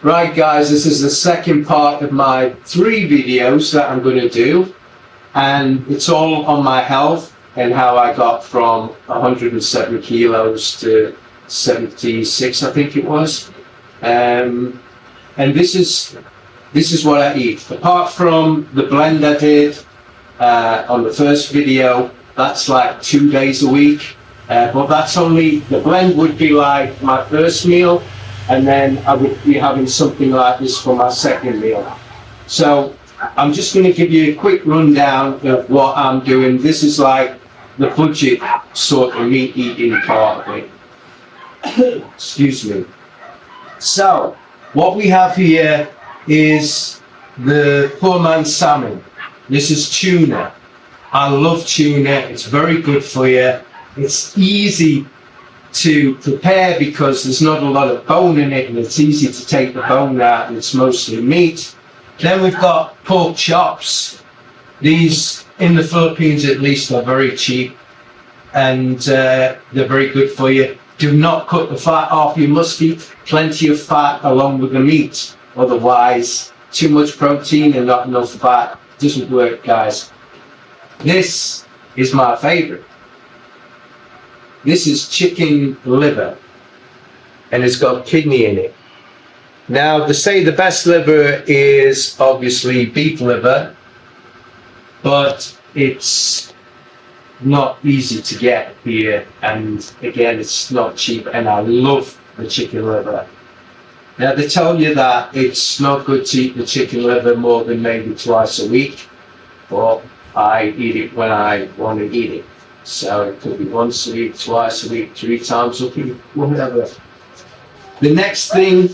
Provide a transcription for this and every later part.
Right guys, this is the second part of my 3 videos that I'm going to do, and it's all on my health and how I got from 107 kilos to 76, I think it was. And this is what I eat. Apart from the blend I did on the first video, that's like 2 days a week. But that's only, the blend would be like my first meal, and then I would be having something like this for my second meal. So I'm just going to give you a quick rundown of what I'm doing. This is like the budget sort of meat eating part of it. Excuse me. So what we have here is the poor man's salmon. This is tuna. I love tuna. It's very good for you. It's easy to prepare because there's not a lot of bone in it, and it's easy to take the bone out, and it's mostly meat. Then we've got pork chops. These, in the Philippines at least, are very cheap, and they're very good for you. Do not cut the fat off. You must eat plenty of fat along with the meat. Otherwise, too much protein and not enough fat doesn't work, guys. This is my favorite. This is chicken liver, and it's got kidney in it. Now, they say the best liver is obviously beef liver, but it's not easy to get here, and again, it's not cheap, and I love the chicken liver. Now, they tell you that it's not good to eat the chicken liver more than maybe twice a week, but I eat it when I want to eat it. So it could be once a week, twice a week, 3 times a week, whatever. The next thing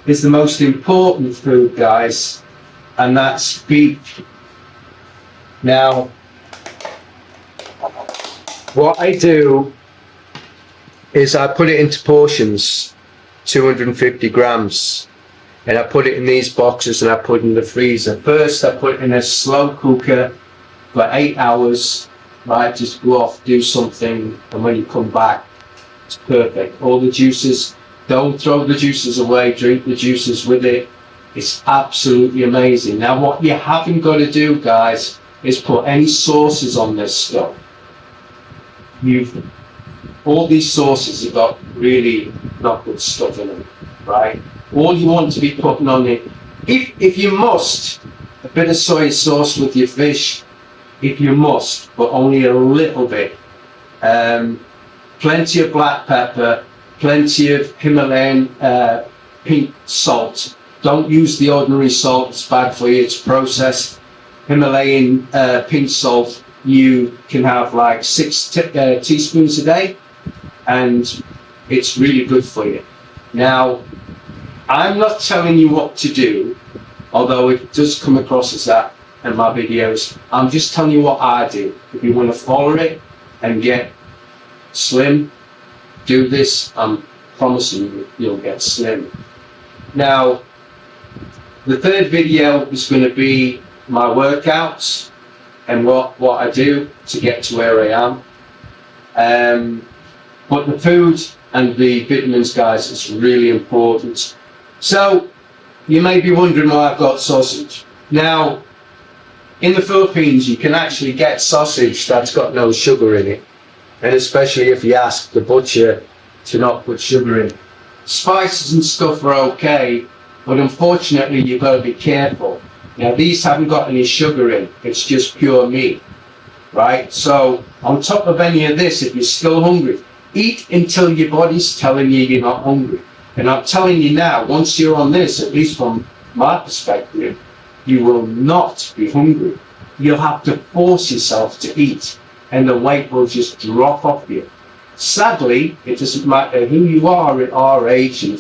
is the most important food, guys, and that's beef. Now, what I do is I put it into portions, 250 grams, and I put it in these boxes and I put it in the freezer. First, I put it in a slow cooker for 8 hours. Right, just go off, do something, and when you come back, it's perfect. All the juices, don't throw the juices away, drink the juices with it. It's absolutely amazing. Now, what you haven't got to do, guys, is put any sauces on this stuff. All these sauces have got really not good stuff in them, right? All you want to be putting on it, if you must, a bit of soy sauce with your fish, if you must, but only a little bit. Plenty of black pepper, plenty of Himalayan pink salt. Don't use the ordinary salt, it's bad for you, it's processed. Himalayan pink salt, you can have like 6 teaspoons a day, and it's really good for you. Now, I'm not telling you what to do, although it does come across as that in my videos. I'm just telling you what I do. If you want to follow it and get slim, do this. I'm promising you you'll get slim. Now, the third video is going to be my workouts and what I do to get to where I am. But the food and the vitamins, guys, is really important. So you may be wondering why I've got sausage. Now, in the Philippines, you can actually get sausage that's got no sugar in it, and especially if you ask the butcher to not put sugar in. Spices and stuff are okay, but unfortunately you've got to be careful. Now, these haven't got any sugar in, it's just pure meat, right? So on top of any of this, if you're still hungry, eat until your body's telling you you're not hungry. And I'm telling you now, once you're on this, at least from my perspective, you will not be hungry. You'll have to force yourself to eat, and the weight will just drop off you. Sadly, it doesn't matter who you are at our age, in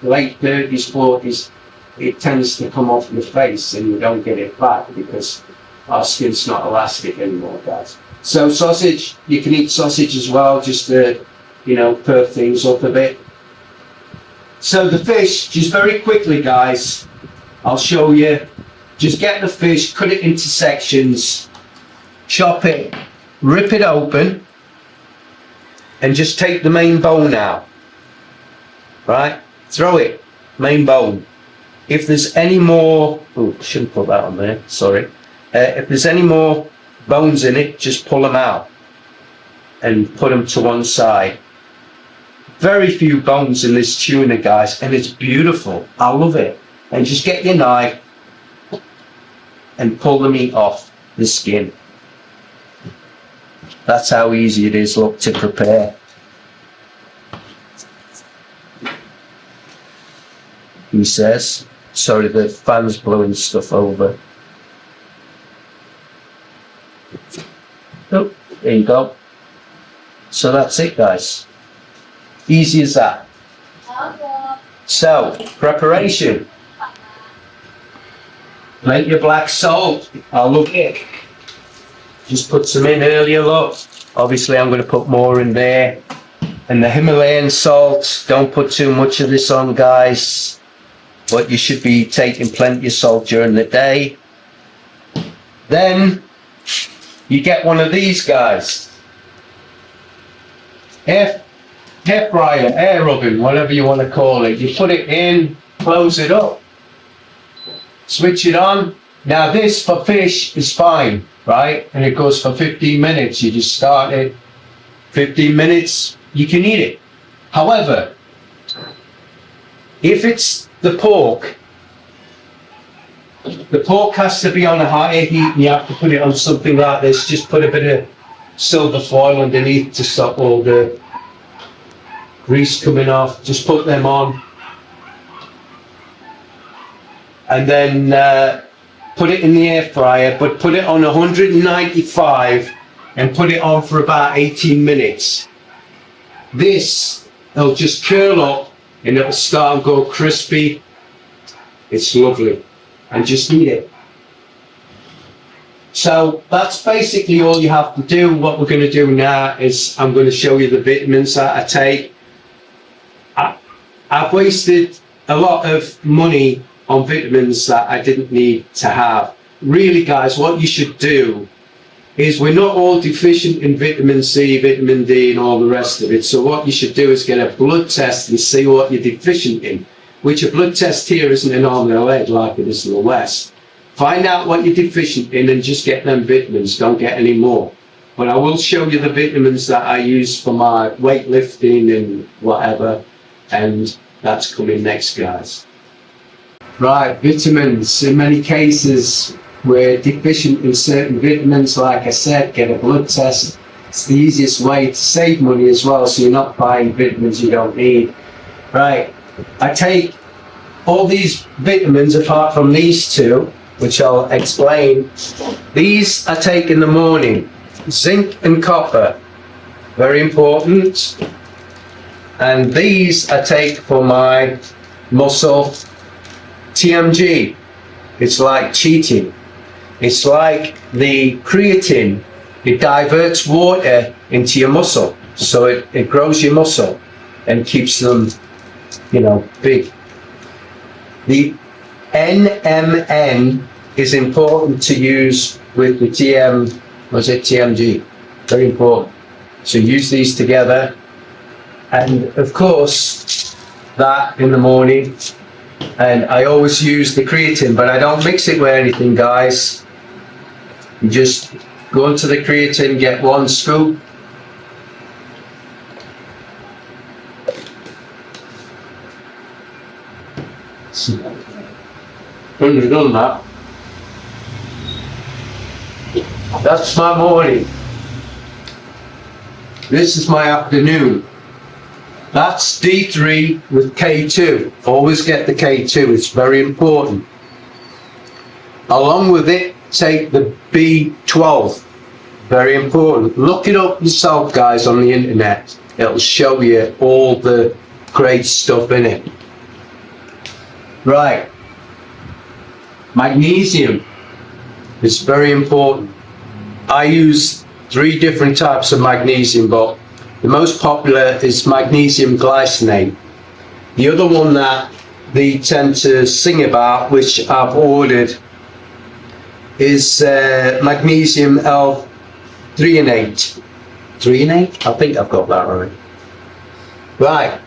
late 30s, 40s, it tends to come off your face and you don't get it back because our skin's not elastic anymore, guys. So sausage, you can eat sausage as well, just to, perk things up a bit. So the fish, just very quickly, guys, I'll show you. Just get the fish, cut it into sections, chop it, rip it open, and just take the main bone out. Right? Throw it main bone. If there's any more, oh, shouldn't put that on there, sorry. If there's any more bones in it, just pull them out and put them to one side. Very few bones in this tuna, guys, and it's beautiful. I love it. And just get your knife and pull the meat off the skin. That's how easy it is, look, to prepare. He says. Sorry, the fan's blowing stuff over. Oh, there you go. So that's it, guys. Easy as that. So, preparation. Make your black salt. I love it. Just put some in earlier, look. Obviously, I'm going to put more in there. And the Himalayan salt, don't put too much of this on, guys. But you should be taking plenty of salt during the day. Then you get one of these guys. Air fryer, air oven, whatever you want to call it. You put it in, close it up, switch it on. Now this for fish is fine, right? And it goes for 15 minutes. You just start it, 15 minutes, you can eat it. However, if it's the pork has to be on a higher heat, and you have to put it on something like this. Just put a bit of silver foil underneath to stop all the grease coming off. Just put them on. And then put it in the air fryer, but put it on 195 and put it on for about 18 minutes. This, it'll just curl up and it'll start and go crispy. It's lovely. And just eat it. So that's basically all you have to do. What we're going to do now is I'm going to show you the vitamins that I take. I've wasted a lot of money on vitamins that I didn't need to have. Really, guys, what you should do is we're not all deficient in vitamin C, vitamin D and all the rest of it. So what you should do is get a blood test and see what you're deficient in, which a blood test here isn't an arm and a leg like it is in the West. Find out what you're deficient in and just get them vitamins, don't get any more. But I will show you the vitamins that I use for my weightlifting and whatever, and that's coming next, guys. Right, vitamins. In many cases, we're deficient in certain vitamins. Like I said, get a blood test. It's the easiest way to save money as well, so you're not buying vitamins you don't need. Right, I take all these vitamins apart from these two, which I'll explain. These I take in the morning. Zinc and copper, very important. And these I take for my muscle. TMG, it's like cheating. It's like the creatine. It diverts water into your muscle, so it grows your muscle and keeps them, big. The NMN is important to use with the TMG. Very important. So use these together, and of course that in the morning. And I always use the creatine, but I don't mix it with anything, guys. You just go into the creatine, get one scoop. When you've done that, that's my morning. This is my afternoon. That's D3 with K2. Always get the K2, it's very important. Along with it, take the B12. Very important. Look it up yourself, guys, on the internet. It'll show you all the great stuff in it. Right. Magnesium is very important. I use 3 different types of magnesium, but the most popular is magnesium glycinate. The other one that they tend to sing about, which I've ordered, is magnesium L-threonate. Threonate? I think I've got that right. Right.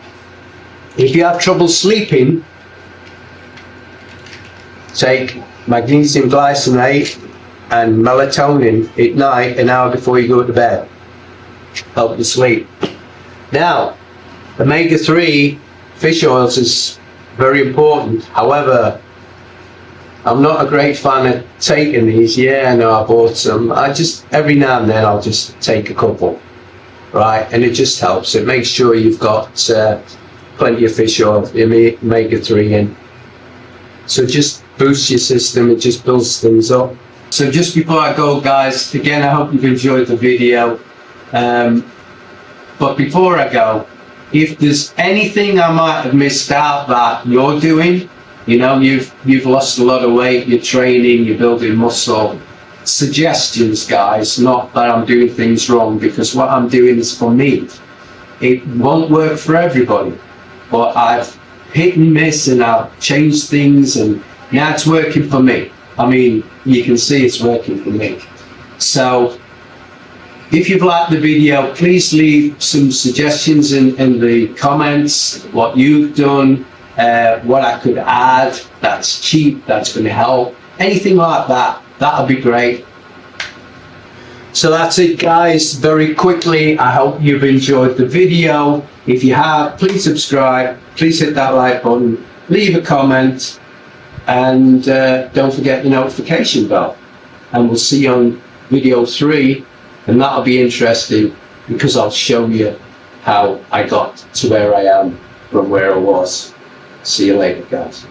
If you have trouble sleeping, take magnesium glycinate and melatonin at night, an hour before you go to bed. Help you sleep. Now, omega-3 fish oils is very important. However, I'm not a great fan of taking these. Yeah, I know I bought some. I just, every now and then, I'll just take a couple, right? And it just helps. It makes sure you've got plenty of fish oil, omega-3 in. So just boosts your system, it just builds things up. So just before I go, guys, again, I hope you've enjoyed the video. But before I go, if there's anything I might have missed out that you're doing, you know, you've lost a lot of weight, you're training, you're building muscle, suggestions, guys, not that I'm doing things wrong, because what I'm doing is for me. It won't work for everybody, but I've hit and miss and I've changed things, and now it's working for me. I mean, you can see it's working for me. So if you've liked the video, please leave some suggestions in the comments, what you've done, what I could add that's cheap, that's going to help, anything like that. That'll be great. So that's it, guys. Very quickly, I hope you've enjoyed the video. If you have, please subscribe, please hit that like button, leave a comment, and don't forget the notification bell. And we'll see you on video 3, and that'll be interesting because I'll show you how I got to where I am from where I was. See you later, guys.